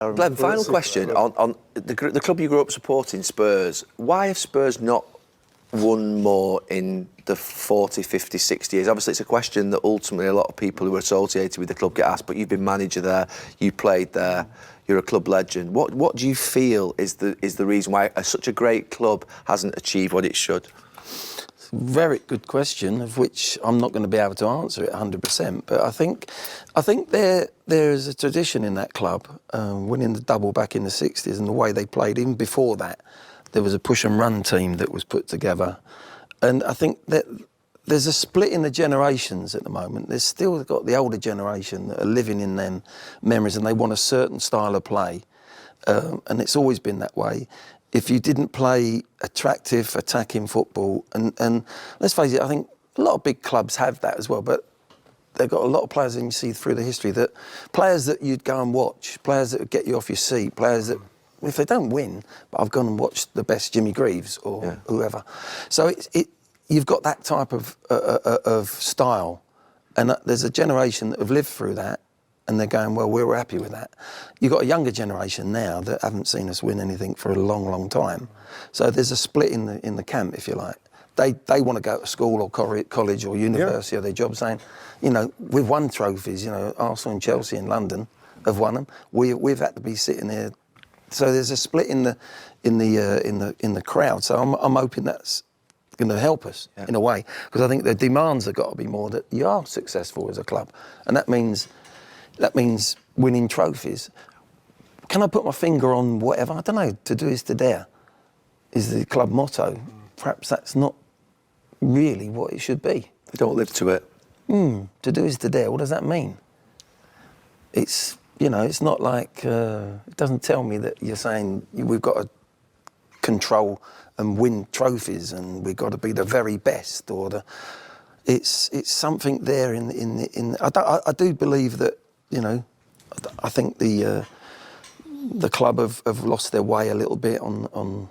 Glenn, final question on the club you grew up supporting, Spurs. Why have Spurs not won more in the 40, 50, 60 years? Obviously, it's a question that ultimately a lot of people who are associated with the club get asked, but you've been manager there, you played there, you're a club legend. What do you feel is the reason why such a great club hasn't achieved what it should? Very good question, of which I'm not going to be able to answer it 100%. But I think there is a tradition in that club, winning the double back in the 60s, and the way they played. Even before that, there was a push and run team that was put together, and I think that there's a split in the generations at the moment. There's still got the older generation that are living in them memories, and they want a certain style of play, and it's always been that way. If you didn't play attractive, attacking football, and let's face it, I think a lot of big clubs have that as well, but they've got a lot of players, and you see through the history, that players that you'd go and watch, players that would get you off your seat, players that, if they don't win, but I've gone and watched the best Jimmy Greaves or whoever. So you've got that type of style, and there's a generation that have lived through that, and they're going, well, we're happy with that. You've got a younger generation now that haven't seen us win anything for a long, long time. So there's a split in the camp, if you like. They want to go to school or college or university or their job, saying, you know, we've won trophies. You know, Arsenal and Chelsea in London have won them. We've had to be sitting here. So there's a split in the crowd. So I'm hoping that's going to help us in a way, because I think the demands have got to be more that you are successful as a club, and that means winning trophies. Can I put my finger on whatever? I don't know. To do is to dare is the club motto. Perhaps that's not really what it should be. They don't live to it. To do is to dare. What does that mean? It's, you know, it's not like, it doesn't tell me that you're saying we've got to control and win trophies and we've got to be the very best, or it's something there in I do believe that, you know, I think the club have lost their way a little bit on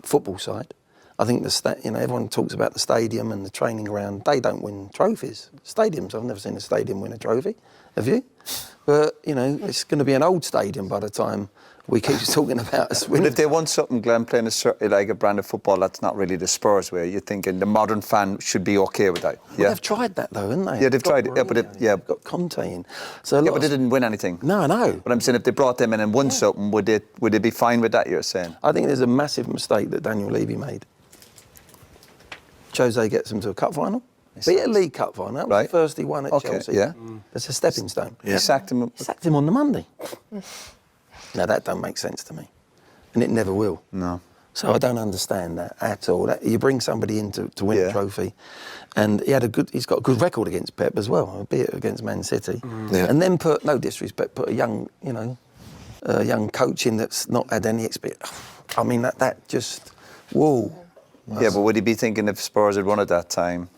football side. I think everyone talks about the stadium and the training ground. They don't win trophies. Stadiums, I've never seen a stadium win a trophy. Have you? But, you know, it's going to be an old stadium by the time we keep talking about us winning. But if they want something, Glenn, playing like a brand of football that's not really the Spurs way, you're thinking the modern fan should be okay with that. Well, they've tried that though, haven't they? Yeah, they've tried it. Yeah, but they've got Conte in. So but they didn't win anything. No, no. But I'm saying if they brought them in and won something, would they be fine with that? You're saying? I think there's a massive mistake that Daniel Levy made. Jose gets them to a cup final. Beat a League Cup final. That was the first he won at Chelsea. Yeah. It's a stepping stone. He sacked him. He sacked him on the Monday. Now that don't make sense to me, and it never will. No. So I don't understand that at all. You bring somebody in to win a trophy, and he's got a good record against Pep as well, albeit against Man City. And then put a young, you know, young coach in that's not had any experience. I mean that just whoa. Yeah, but would he be thinking if Spurs had won at that time,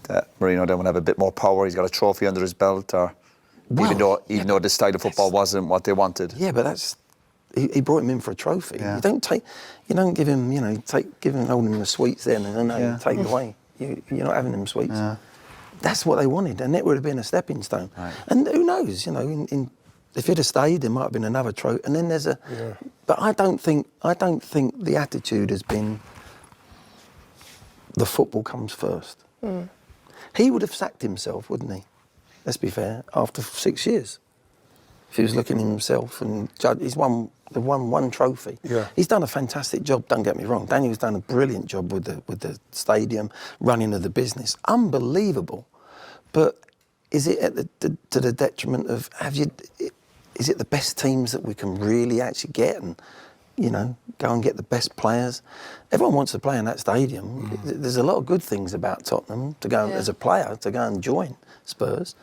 that Mourinho then would have a bit more power? He's got a trophy under his belt, or even though the style of football wasn't what they wanted. Yeah, but that's he brought him in for a trophy. Yeah. You don't give him, you know, holding him the sweets then and then take it away. You're not having them sweets. Yeah. That's what they wanted, and it would have been a stepping stone. Right. And who knows, you know, if he'd have stayed, there might have been another trophy. And then there's but I don't think the attitude has been the football comes first. He would have sacked himself, wouldn't he? Let's be fair, after 6 years. If he was looking at himself and he's won one trophy. Yeah. He's done a fantastic job, don't get me wrong. Daniel's done a brilliant job with the stadium, running of the business. Unbelievable. But is it to the detriment of, is it the best teams that we can really actually get and, you know, go and get the best players? Everyone wants to play in that stadium. There's a lot of good things about Tottenham to go as a player to go and join Spurs.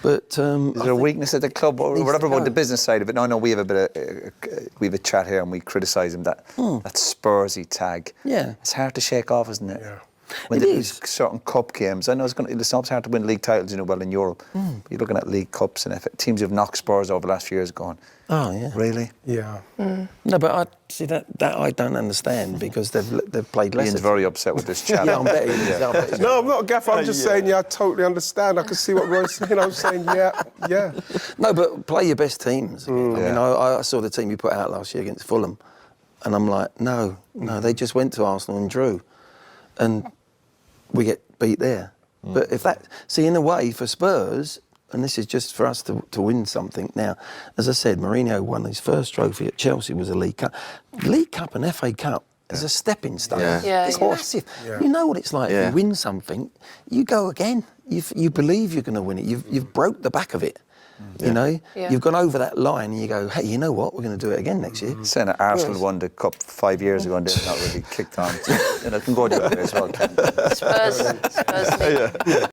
But is there a weakness at the club or whatever about the business side of it? No, we have a chat here and we criticise him that Spursy tag. Yeah, it's hard to shake off, isn't it? Yeah. When It there's is. certain cup games, I know it's not hard to win league titles, well, in Europe. But you're looking at league cups and teams who've knocked Spurs over the last few years going, Oh, yeah. really? Yeah. No, but I see that I don't understand because they've played less. Ian's very upset with this chat. Yeah, I'm betting. I bet he is. No, I'm not a gaffer. I'm just saying, I totally understand. I can see what Roy's saying. I'm saying, yeah. No, but play your best teams. I mean, I saw the team you put out last year against Fulham, and I'm like, no, they just went to Arsenal and drew, and we get beat there. But if in a way for Spurs, and this is just for us to win something. Now, as I said, Mourinho won his first trophy at Chelsea was a League Cup. League Cup and FA Cup is a stepping stone. Yeah. It's massive. Yeah. You know what it's like. Yeah. You win something, you go again. You believe you're going to win it. You've broke the back of it. You know, you've gone over that line and you go, hey, you know what? We're going to do it again next year. Saying that Arsenal won the cup 5 years ago and they've not really kicked on. It can go the other way as well. Spurs.